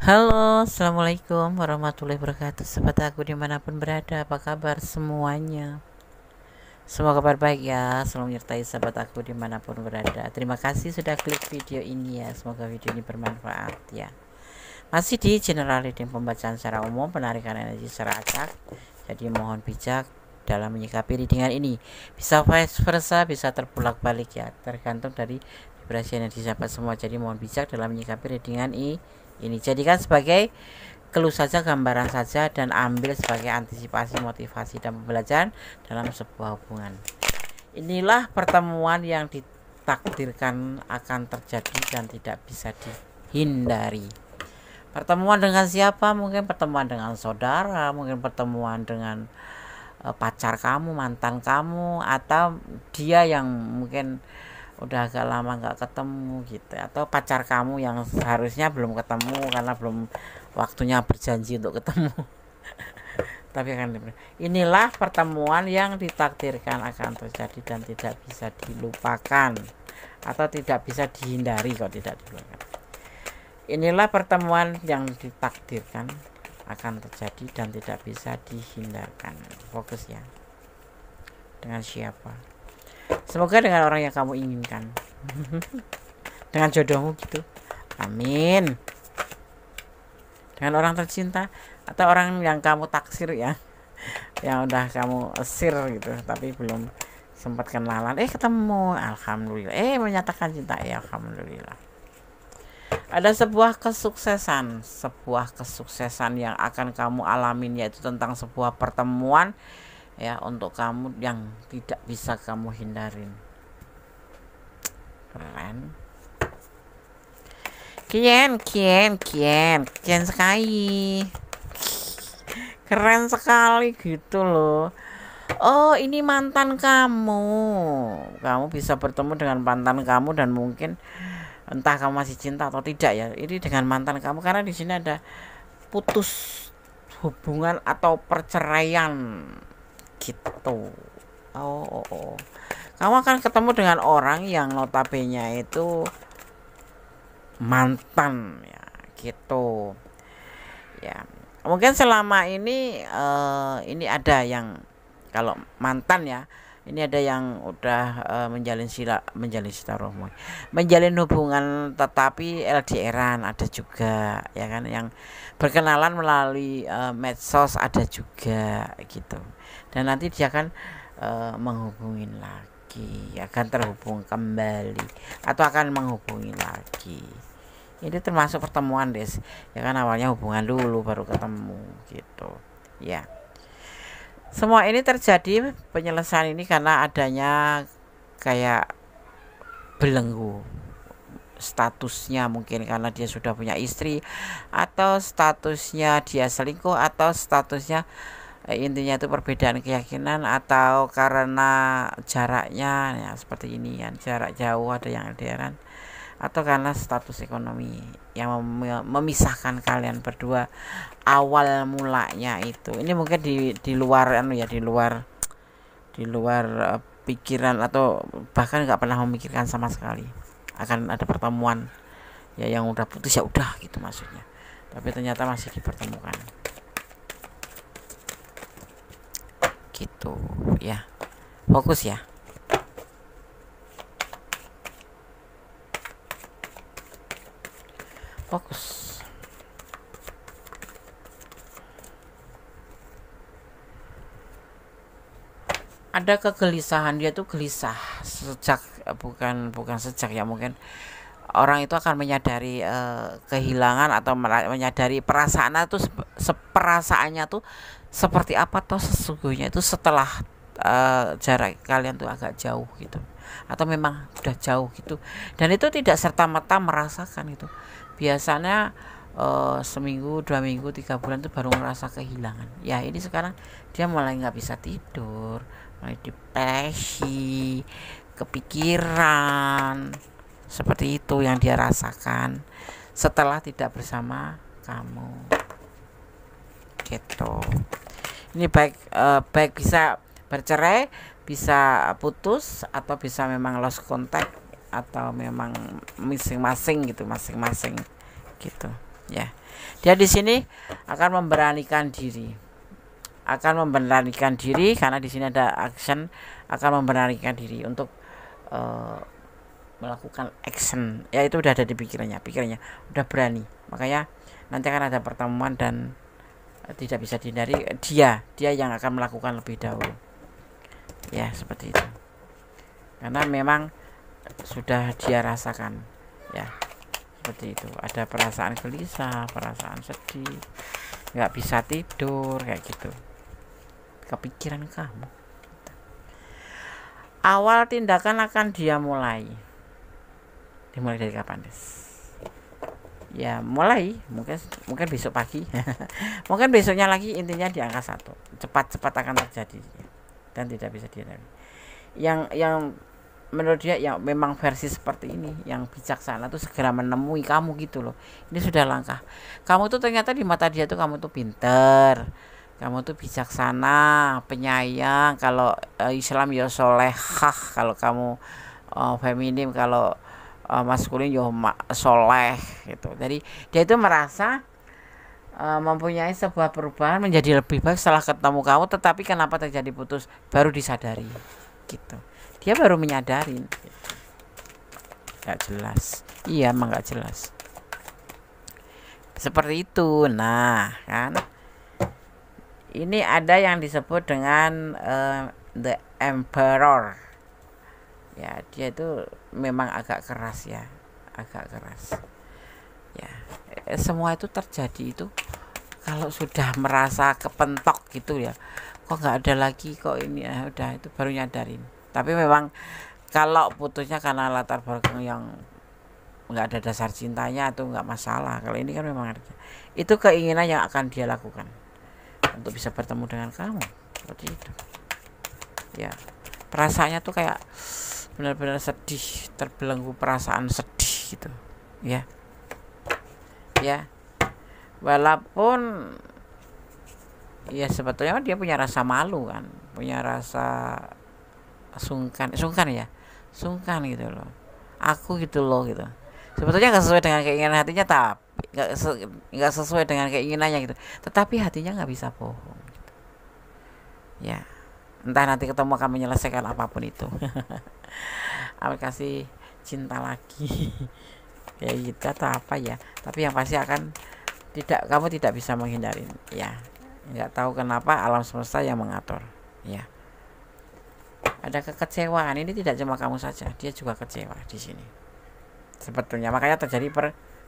Halo, assalamualaikum warahmatullahi wabarakatuh. Sahabat aku dimanapun berada, apa kabar semuanya? Semoga kabar baik ya, selalu menyertai sahabat aku dimanapun berada. Terima kasih sudah klik video ini ya, semoga video ini bermanfaat ya. Masih di general reading, pembacaan secara umum, penarikan energi secara acak. Jadi mohon bijak dalam menyikapi readingan ini. Bisa vice versa, bisa terbulak balik ya, tergantung dari vibrasi energi sahabat semua. Jadi mohon bijak dalam menyikapi readingan ini. Jadikan sebagai clue saja, gambaran saja, dan ambil sebagai antisipasi, motivasi, dan pembelajaran dalam sebuah hubungan. Inilah pertemuan yang ditakdirkan akan terjadi dan tidak bisa dihindari. Pertemuan dengan siapa? Mungkin pertemuan dengan saudara, mungkin pertemuan dengan pacar kamu, mantan kamu, atau dia yang mungkin udah agak lama nggak ketemu gitu, atau pacar kamu yang seharusnya belum ketemu karena belum waktunya berjanji untuk ketemu. Tapi inilah pertemuan yang ditakdirkan akan terjadi dan tidak bisa dilupakan atau tidak bisa dihindari. Kok tidak dilupakan, inilah pertemuan yang ditakdirkan akan terjadi dan tidak bisa dihindarkan. Fokus ya. Dengan siapa? Semoga dengan orang yang kamu inginkan. Dengan jodohmu gitu. Amin. Dengan orang tercinta atau orang yang kamu taksir ya, yang udah kamu esir gitu tapi belum sempat kenalan, ketemu, alhamdulillah, menyatakan cinta, ya alhamdulillah. Ada sebuah kesuksesan yang akan kamu alamin, yaitu tentang sebuah pertemuan ya, untuk kamu yang tidak bisa kamu hindarin. Keren. Kian sekali. Keren sekali gitu loh. Oh, ini mantan kamu. Kamu bisa bertemu dengan mantan kamu dan mungkin entah kamu masih cinta atau tidak ya. Ini dengan mantan kamu karena di sini ada putus hubungan atau perceraian gitu. Oh. Kamu akan ketemu dengan orang yang notabene itu mantan ya gitu ya. Mungkin selama ini ada yang, kalau mantan ya, ini ada yang udah menjalin hubungan tetapi LDRan, ada juga ya kan, yang berkenalan melalui medsos ada juga gitu. Dan nanti dia akan menghubungin lagi, akan terhubung kembali atau akan menghubungi lagi. Ini termasuk pertemuan des ya kan, awalnya hubungan dulu baru ketemu gitu ya. Semua ini terjadi, penyelesaian ini karena adanya kayak belenggu statusnya, mungkin karena dia sudah punya istri, atau statusnya dia selingkuh, atau statusnya intinya itu perbedaan keyakinan, atau karena jaraknya ya, seperti ini kan, jarak jauh, ada yang LDRan, atau karena status ekonomi yang memisahkan kalian berdua awal mulanya itu. Ini mungkin di luar di luar pikiran, atau bahkan nggak pernah memikirkan sama sekali akan ada pertemuan ya, yang udah putus ya udah gitu maksudnya, tapi ternyata masih dipertemukan gitu ya. Fokus ya. Fokus. Ada kegelisahan, dia tuh gelisah sejak bukan sejak ya, mungkin orang itu akan menyadari kehilangan atau menyadari perasaan itu perasaannya tuh seperti apa toh sesungguhnya itu setelah jarak kalian tuh agak jauh gitu, atau memang udah jauh gitu, dan itu tidak serta-merta merasakan itu. Biasanya seminggu, 2 minggu, 3 bulan tuh baru merasa kehilangan ya. Ini sekarang dia mulai nggak bisa tidur, mulai depresi, kepikiran, seperti itu yang dia rasakan setelah tidak bersama kamu gitu. Ini baik bisa bercerai, bisa putus, atau bisa memang lost contact, atau memang masing-masing gitu ya. Dia di sini akan memberanikan diri, karena di sini ada action, akan memberanikan diri untuk melakukan action, ya itu udah ada di pikirannya udah berani, makanya nanti akan ada pertemuan dan tidak bisa dihindari, dia yang akan melakukan lebih dahulu, ya seperti itu, karena memang sudah dia rasakan, ya seperti itu, ada perasaan gelisah, perasaan sedih, nggak bisa tidur kayak gitu, kepikiran kamu. Awal tindakan akan dia dimulai dari kapan, Des? Ya mulai mungkin besok pagi mungkin besoknya lagi, intinya di angka 1 cepat akan terjadi dan tidak bisa dihindari. Yang menurut dia yang memang versi seperti ini, yang bijaksana tuh segera menemui kamu gitu loh. Ini sudah langkah kamu tuh, ternyata di mata dia tuh kamu tuh pinter, kamu tuh bijaksana, penyayang, kalau Islam ya solehah, kalau kamu feminim, kalau maskulin ya soleh gitu. Jadi dia itu merasa mempunyai sebuah perubahan menjadi lebih baik setelah ketemu kamu, tetapi kenapa terjadi putus baru disadari gitu. Dia baru menyadari gitu. Gak jelas, iya emang gak jelas seperti itu. Nah kan, ini ada yang disebut dengan the emperor, ya dia itu memang agak keras ya, ya. Semua itu terjadi itu kalau sudah merasa kepentok gitu ya, kok nggak ada lagi kok ini, ya udah itu baru nyadarin. Tapi memang kalau putusnya karena latar belakang yang nggak ada dasar cintanya itu nggak masalah. Kalau ini kan memang ada, itu keinginan yang akan dia lakukan untuk bisa bertemu dengan kamu, seperti itu ya. Perasaannya tuh kayak benar-benar sedih, terbelenggu perasaan sedih gitu ya, walaupun ya sebetulnya dia punya rasa malu kan, punya rasa sungkan gitu loh, aku gitu loh gitu. Sebetulnya nggak sesuai dengan keinginan hatinya, tapi nggak sesuai dengan keinginannya gitu, tetapi hatinya nggak bisa bohong gitu. Ya entah nanti ketemu akan menyelesaikan apapun itu aplikasi cinta lagi kayak gitu atau apa ya, tapi yang pasti akan kamu tidak bisa menghindari ya. Nggak tahu kenapa alam semesta yang mengatur ya. Ada kekecewaan, ini tidak cuma kamu saja, dia juga kecewa di sini sebetulnya, makanya terjadi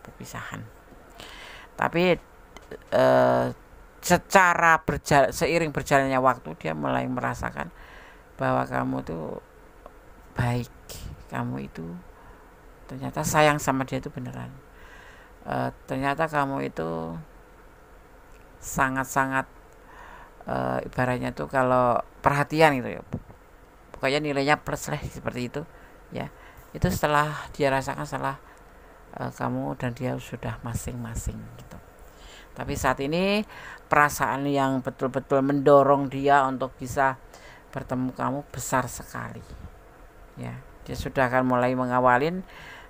perpisahan. Tapi secara seiring berjalannya waktu, dia mulai merasakan bahwa kamu tuh baik, kamu itu ternyata sayang sama dia itu beneran. Ternyata kamu itu sangat-sangat ibaratnya tuh kalau perhatian gitu ya, pokoknya nilainya plus lah seperti itu ya. Itu setelah dia rasakan, setelah kamu dan dia sudah masing-masing gitu. Tapi saat ini perasaan yang betul-betul mendorong dia untuk bisa bertemu kamu besar sekali ya. Dia sudah akan mulai mengawalin,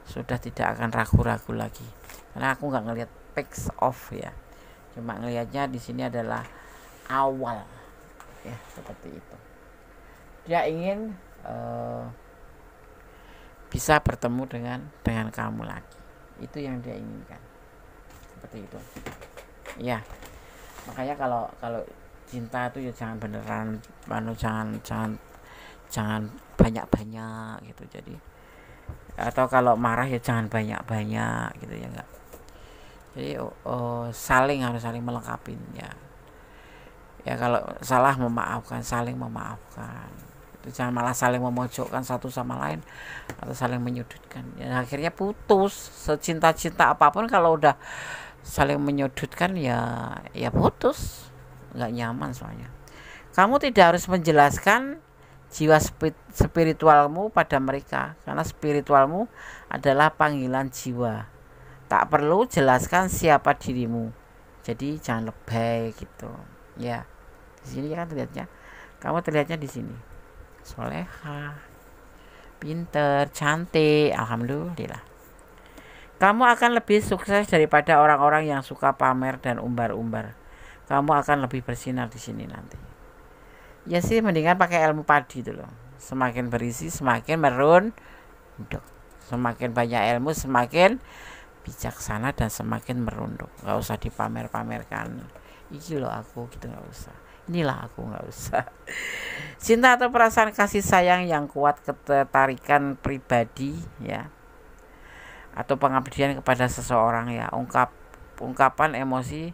sudah tidak akan ragu-ragu lagi, karena aku nggak ngelihat picks off ya, cuma ngelihatnya di sini adalah awal ya, seperti itu. Dia ingin bisa bertemu dengan kamu lagi, itu yang dia inginkan, seperti itu ya. Makanya kalau cinta itu ya jangan beneran, jangan banyak-banyak gitu. Jadi atau kalau marah ya jangan banyak-banyak gitu ya, enggak. Jadi harus saling melengkapi ya. Ya kalau salah memaafkan, saling memaafkan. Itu jangan malah saling memojokkan satu sama lain atau saling menyudutkan. Ya akhirnya putus. Secinta-cinta apapun kalau udah saling menyudutkan ya putus, nggak nyaman soalnya. Kamu tidak harus menjelaskan jiwa spiritualmu pada mereka, karena spiritualmu adalah panggilan jiwa. Tak perlu jelaskan siapa dirimu, jadi jangan lebay gitu ya. Di sini kan terlihatnya, kamu terlihatnya di sini soleha, pinter, cantik, alhamdulillah. Kamu akan lebih sukses daripada orang-orang yang suka pamer dan umbar-umbar. Kamu akan lebih bersinar di sini nanti. Ya sih, mendingan pakai ilmu padi itu loh. Semakin berisi semakin merunduk. Semakin banyak ilmu semakin bijaksana dan semakin merunduk. Gak usah dipamer-pamerkan. Iki loh aku gitu, gak usah. Inilah aku, gak usah. Cinta atau perasaan kasih sayang yang kuat, ketertarikan pribadi ya, atau pengabdian kepada seseorang ya, ungkapan emosi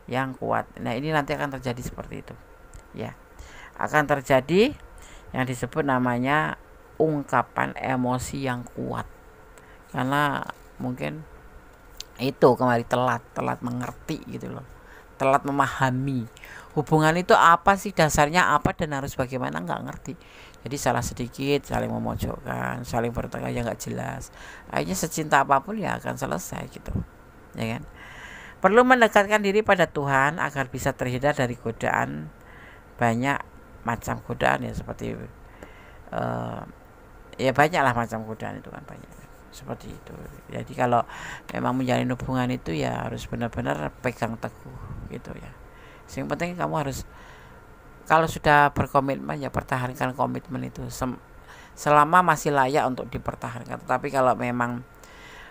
yang kuat. Nah ini nanti akan terjadi seperti itu ya, akan terjadi yang disebut namanya ungkapan emosi yang kuat, karena mungkin itu kembali telat mengerti gitu loh, telat memahami hubungan itu apa sih, dasarnya apa dan harus bagaimana, nggak ngerti. Jadi salah sedikit saling memojokkan, saling bertengkar yang nggak jelas, akhirnya secinta apapun ya akan selesai gitu ya kan. Perlu mendekatkan diri pada Tuhan agar bisa terhindar dari godaan, banyak macam godaan ya, seperti ya banyaklah macam godaan itu kan, banyak seperti itu. Jadi kalau memang menjalin hubungan itu ya harus benar-benar pegang teguh gitu ya. Yang penting kamu harus, kalau sudah berkomitmen ya pertahankan komitmen itu selama masih layak untuk dipertahankan. Tetapi kalau memang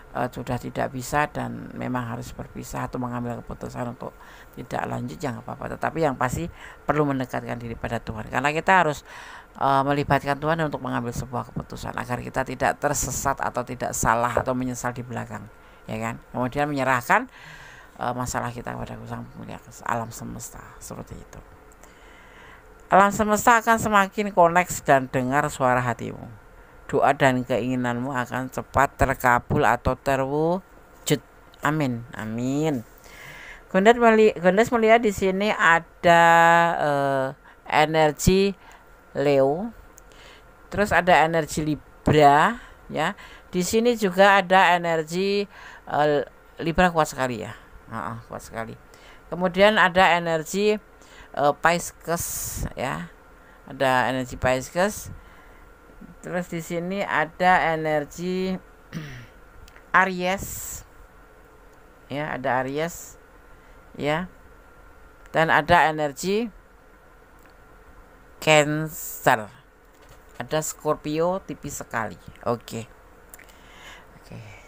sudah tidak bisa dan memang harus berpisah atau mengambil keputusan untuk tidak lanjut, jangan apa-apa. Tetapi yang pasti perlu mendekatkan diri pada Tuhan, karena kita harus melibatkan Tuhan untuk mengambil sebuah keputusan agar kita tidak tersesat atau tidak salah atau menyesal di belakang ya kan. Kemudian menyerahkan masalah kita kepada Sang Pemilik alam semesta, seperti itu. Alam semesta akan semakin koneks dan dengar suara hatimu. Doa dan keinginanmu akan cepat terkabul atau terwujud. Amin. Amin. Gondes melihat di sini ada energi Leo, terus ada energi Libra ya. Di sini juga ada energi Libra, kuat sekali ya. Kuat sekali. Kemudian ada energi Pisces ya. Ada energi Pisces. Terus di sini ada energi Aries. Ya, ada Aries ya. Dan ada energi Cancer. Ada Scorpio tipis sekali. Oke,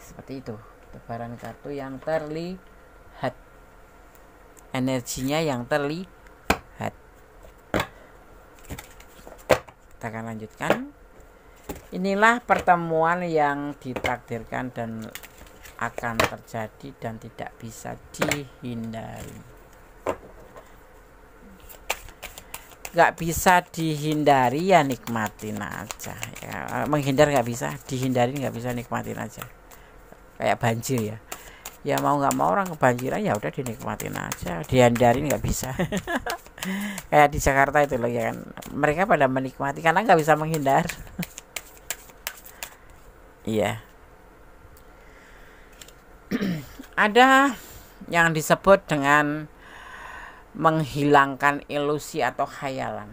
seperti itu. Tebaran kartu yang terlihat, energinya yang terlihat. Kita akan lanjutkan. Inilah pertemuan yang ditakdirkan dan akan terjadi dan tidak bisa dihindari. Gak bisa dihindari ya nikmatin aja ya. Menghindar gak bisa, dihindari gak bisa, nikmatin aja. Kayak banjir ya. Ya mau nggak mau orang kebanjiran ya udah dinikmatin aja, dihindarin nggak bisa. Kayak di Jakarta itu loh ya kan, mereka pada menikmati karena nggak bisa menghindar. Iya. Ada yang disebut dengan menghilangkan ilusi atau khayalan.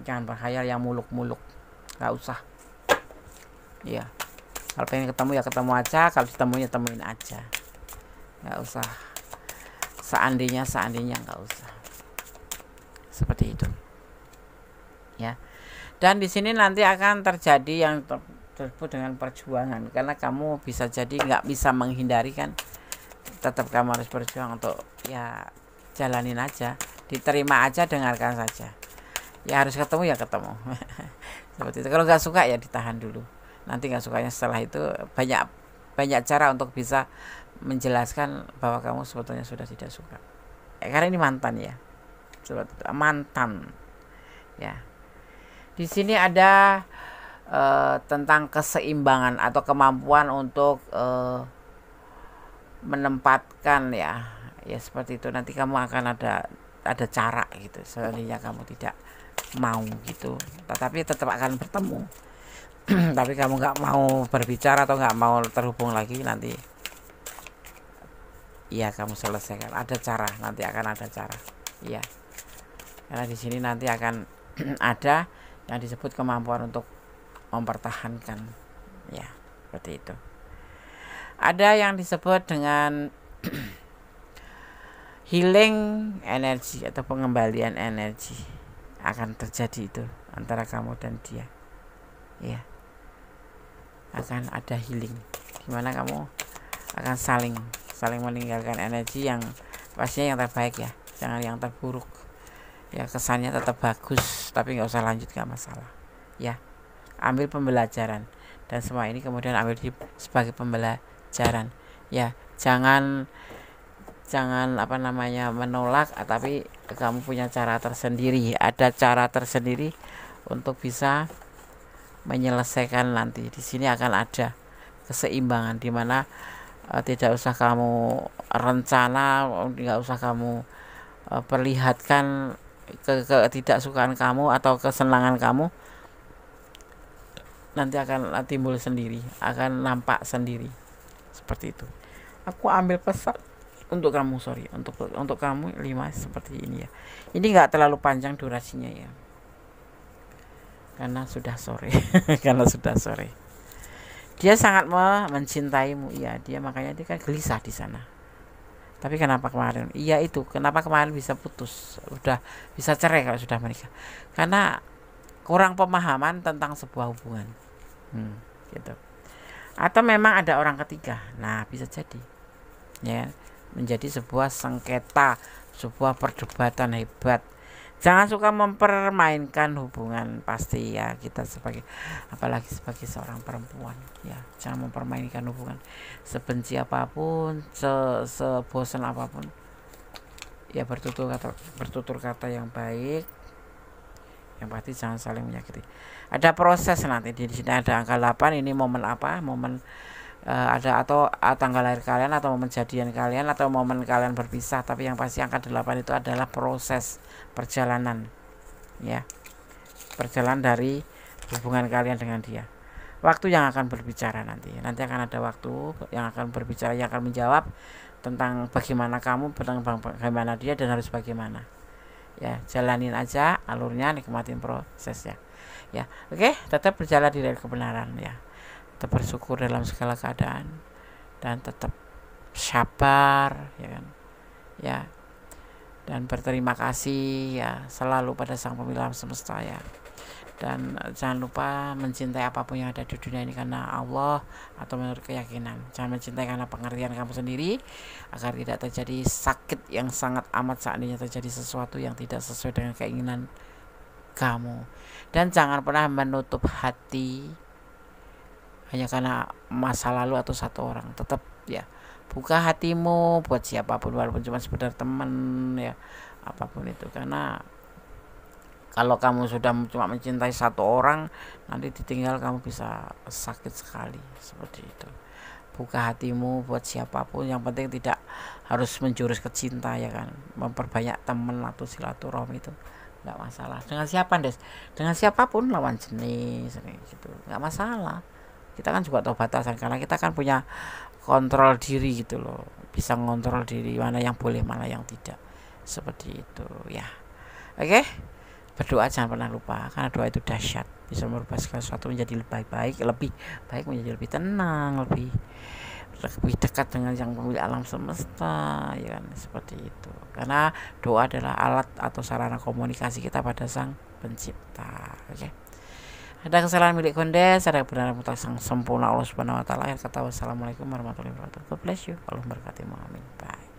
Jangan berkhayal yang muluk-muluk, nggak usah. Iya. Kalau pengen ketemu ya ketemu aja, kalau ditemuin ya temuin aja. Nggak usah seandainya nggak usah, seperti itu ya. Dan di sini nanti akan terjadi yang tersebut dengan perjuangan, karena kamu bisa jadi nggak bisa menghindari kan, tetap kamu harus berjuang untuk ya jalanin aja, diterima aja, dengarkan saja ya. Harus ketemu ya ketemu. Seperti itu. Kalau nggak suka ya ditahan dulu, nanti nggak sukanya setelah itu banyak cara untuk bisa menjelaskan bahwa kamu sebetulnya sudah tidak suka. Karena ini mantan ya, mantan ya. Di sini ada tentang keseimbangan atau kemampuan untuk menempatkan ya seperti itu. Nanti kamu akan ada cara gitu. Seandainya kamu tidak mau gitu, tetapi tetap akan bertemu. Tapi kamu nggak mau berbicara atau nggak mau terhubung lagi, nanti iya kamu selesaikan. Ada cara, nanti akan ada cara. Iya. Karena di sini nanti akan ada yang disebut kemampuan untuk mempertahankan. Ya, seperti itu. Ada yang disebut dengan healing energi atau pengembalian energi akan terjadi itu antara kamu dan dia. Ya, akan ada healing dimana kamu akan saling meninggalkan energi yang pastinya yang terbaik ya, jangan yang terburuk ya. Kesannya tetap bagus tapi nggak usah lanjut, nggak masalah ya. Ambil pembelajaran dan semua ini kemudian ambil sebagai pembelajaran ya. Jangan menolak, tapi kamu punya cara tersendiri. Ada cara tersendiri untuk bisa menyelesaikan nanti. Di sini akan ada keseimbangan di mana tidak usah kamu rencana, nggak usah kamu perlihatkan ketidaksukaan kamu atau kesenangan kamu, nanti akan timbul sendiri, akan nampak sendiri seperti itu. Aku ambil pesan untuk kamu, untuk kamu 5 seperti ini ya. Ini nggak terlalu panjang durasinya ya, karena sudah sore. Dia sangat mencintaimu ya, dia makanya dia kan gelisah di sana. Tapi kenapa kemarin? Iya itu, kenapa kemarin bisa putus, udah bisa cerai kalau sudah menikah? Karena kurang pemahaman tentang sebuah hubungan, gitu. Atau memang ada orang ketiga. Nah, bisa jadi ya, menjadi sebuah sengketa, sebuah perdebatan hebat. Jangan suka mempermainkan hubungan, pasti ya, kita apalagi sebagai seorang perempuan ya, jangan mempermainkan hubungan. Sebenci apapun, sebosan apapun ya, bertutur kata yang baik, yang pasti jangan saling menyakiti. Ada proses nanti di sini, ada angka 8, ini momen apa? Momen ada atau tanggal lahir kalian, atau momen jadian kalian, atau momen kalian berpisah. Tapi yang pasti angka 8 itu adalah proses perjalanan ya, perjalanan dari hubungan kalian dengan dia. Waktu yang akan berbicara nanti akan ada waktu yang akan berbicara, yang akan menjawab tentang bagaimana kamu, tentang bagaimana dia, dan harus bagaimana ya. Jalanin aja alurnya, nikmatin prosesnya ya. Oke, tetap berjalan di dalam kebenaran ya, tetap bersyukur dalam segala keadaan, dan tetap sabar ya kan ya, dan berterima kasih ya selalu pada Sang Pemilik alam semesta ya. Dan jangan lupa mencintai apapun yang ada di dunia ini karena Allah atau menurut keyakinan. Jangan mencintai karena pengertian kamu sendiri, agar tidak terjadi sakit yang sangat amat seandainya terjadi sesuatu yang tidak sesuai dengan keinginan kamu. Dan jangan pernah menutup hati hanya karena masa lalu atau satu orang. Tetap ya, buka hatimu buat siapapun, walaupun cuma sekedar teman ya, apapun itu. Karena kalau kamu sudah cuma mencintai satu orang, nanti ditinggal kamu bisa sakit sekali, seperti itu. Buka hatimu buat siapapun, yang penting tidak harus menjurus ke cinta ya kan. Memperbanyak teman atau silaturahmi itu nggak masalah. Dengan siapa Des? Dengan siapapun, lawan jenis gitu, nggak masalah. Kita kan juga tahu batasan, karena kita kan punya kontrol diri gitu loh, bisa ngontrol diri mana yang boleh, mana yang tidak, seperti itu ya. Oke, berdoa jangan pernah lupa, karena doa itu dahsyat, bisa merubah segala sesuatu menjadi lebih baik, menjadi lebih tenang, lebih dekat dengan Yang Pemilik alam semesta ya kan, seperti itu. Karena doa adalah alat atau sarana komunikasi kita pada Sang Pencipta. Oke. Ada kesalahan milik Gondes, ada kebenaran mutlak Sang sempurna Allah Subhanahu wa taala. Kata wassalamualaikum warahmatullahi wabarakatuh. God bless you. Allah memberkati. Amin. Bye.